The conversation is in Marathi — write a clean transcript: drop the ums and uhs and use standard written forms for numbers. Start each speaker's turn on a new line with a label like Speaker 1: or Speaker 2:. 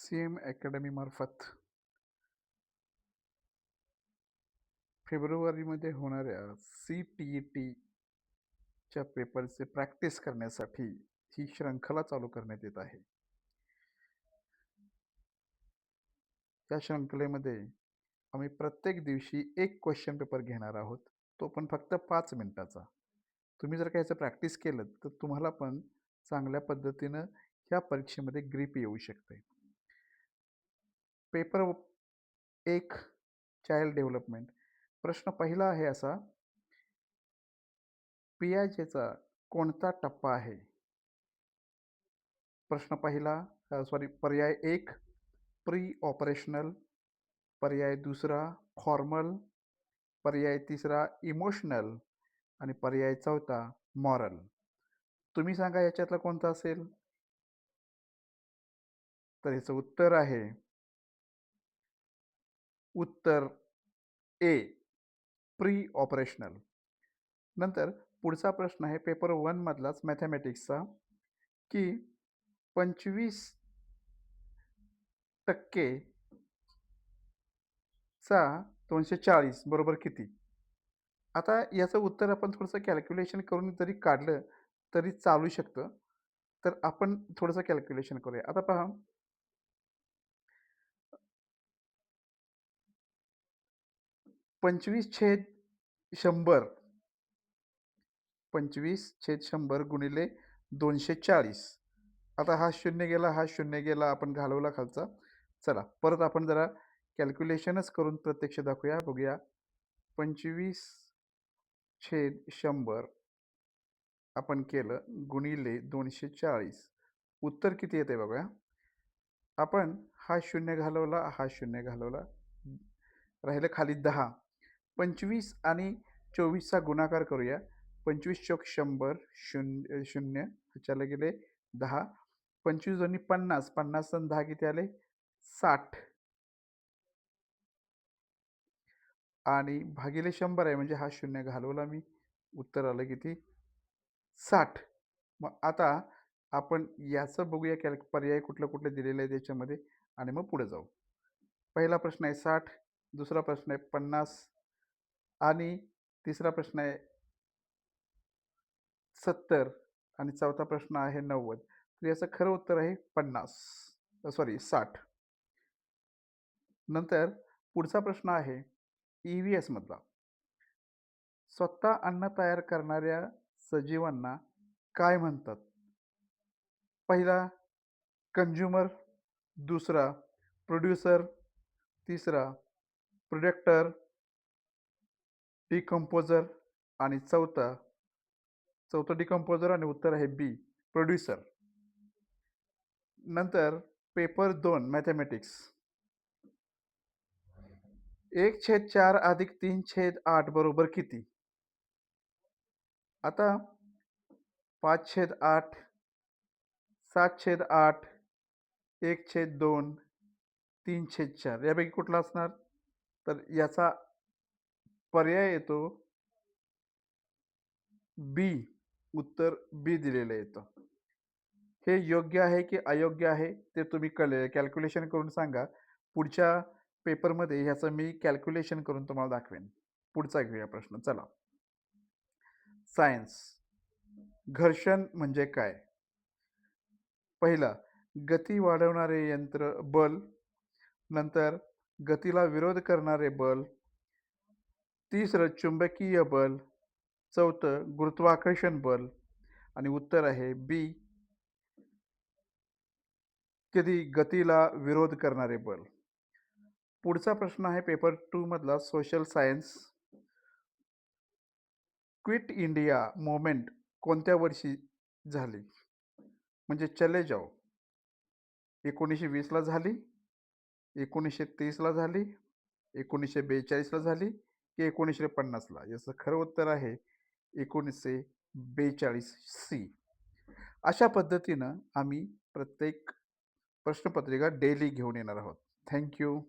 Speaker 1: CM अकॅडमीमार्फत फेब्रुवारीमध्ये होणाऱ्या CTETच्या पेपरचे प्रॅक्टिस करण्यासाठी ही शृंखला चालू करण्यात येत आहे. या शृंखलेमध्ये आम्ही प्रत्येक दिवशी एक क्वेश्चन पेपर घेणार आहोत. तो पण फक्त 5 मिनिटाचा. तुम्ही जर का याचं प्रॅक्टिस केलं तर तुम्हाला पण चांगल्या पद्धतीनं ह्या परीक्षेमध्ये ग्रीप येऊ शकते. Paper 1 child development. प्रश्न पहिला आहे असा, पियाजेचा कोणता टप्पा आहे? प्रश्न पहिला पर्याय 1 प्री ऑपरेशनल, पर्याय दुसरा फॉर्मल, पर्याय तिसरा इमोशनल आणि पर्याय चौथा मॉरल. तुम्ही सांगा याच्यातला कोणता असेल? तर याचं उत्तर आहे उत्तर ए प्री ऑपरेशनल. नंतर पुढचा प्रश्न आहे पेपर 1 मधलाच मॅथमॅटिक्सचा, की 25% चा 240 बरोबर किती? आता याचं उत्तर आपण थोडंसं कॅल्क्युलेशन करून जरी काढलं तरी चालू शकतं. तर आपण थोडंसं कॅल्क्युलेशन करूया. आता पहा, 25/100 25/100 गुणिले 240. आता हा शून्य गेला, हा शून्य गेला, आपण घालवला खालचा. चला परत आपण जरा कॅल्क्युलेशनच करून प्रत्यक्ष दाखवूया. बघूया 25/100 आपण केलं गुणिले 240. उत्तर किती येते बघूया. आपण हा शून्य घालवला, हा शून्य घालवला, राहिलं खाली 10. 25 आणि 24चा गुणाकार करूया. 25 चोक 100, शून्य शून्य ह्याच्याला गेले 10. 25 दोन्ही 50, 50 आणि 10 किती आले? 60. आणि भागिले 100 आहे म्हणजे हा शून्य घालवला मी. उत्तर आलं किती? 60. मग आता आपण याचं बघूया पर्याय कुठलं दिलेलं आहे त्याच्यामध्ये आणि मग पुढे जाऊ. पहिला प्रश्न आहे 60, दुसरा प्रश्न आहे 50 आणि तिसरा प्रश्न आहे 70 आणि चौथा प्रश्न आहे 90. तर याचं खरं उत्तर आहे 60. नंतर पुढचा प्रश्न आहे EVS मधला. स्वतः अन्न तयार करणाऱ्या सजीवांना काय म्हणतात? पहिला कंझ्युमर, दुसरा प्रोड्युसर, तिसरा प्रोडक्टर, डिकंपोजर आणि चौथं डिकंपोजर आणि उत्तर आहे बी प्रोड्युसर. नंतर पेपर 2 मॅथमॅटिक्स. 1/4 अधिक 3/8 बरोबर किती? आता 5/8, 7/8, 1/2, 3/4 यापैकी कुठला असणार? तर याचा पर्याय येतो बी. उत्तर बी दिलेलं येतं. हे योग्य आहे की अयोग्य आहे ते तुम्ही कॅल्क्युलेशन करून सांगा. पुढच्या पेपरमध्ये ह्याचं मी कॅल्क्युलेशन करून तुम्हाला दाखवेन. पुढचा घेऊया प्रश्न. चला, सायन्स. घर्षण म्हणजे काय? पहिला गती वाढवणारे यंत्र बल, नंतर गतीला विरोध करणारे बल, तिसरं चुंबकीय बल, चौथं गुरुत्वाकर्षण बल आणि उत्तर आहे बी कधी गतीला विरोध करणारे बल. पुढचा प्रश्न आहे पेपर 2 मधला social science. Quit India movement कोणत्या वर्षी झाली? म्हणजे चले जाओ 1920 ला झाली, 1930 ला झाली, 1942 ला झाली की 1950 ला? याचं खरं उत्तर आहे 1942 सी. अशा पद्धतीनं आम्ही प्रत्येक प्रश्नपत्रिका डेली घेऊन येणार आहोत. थँक्यू.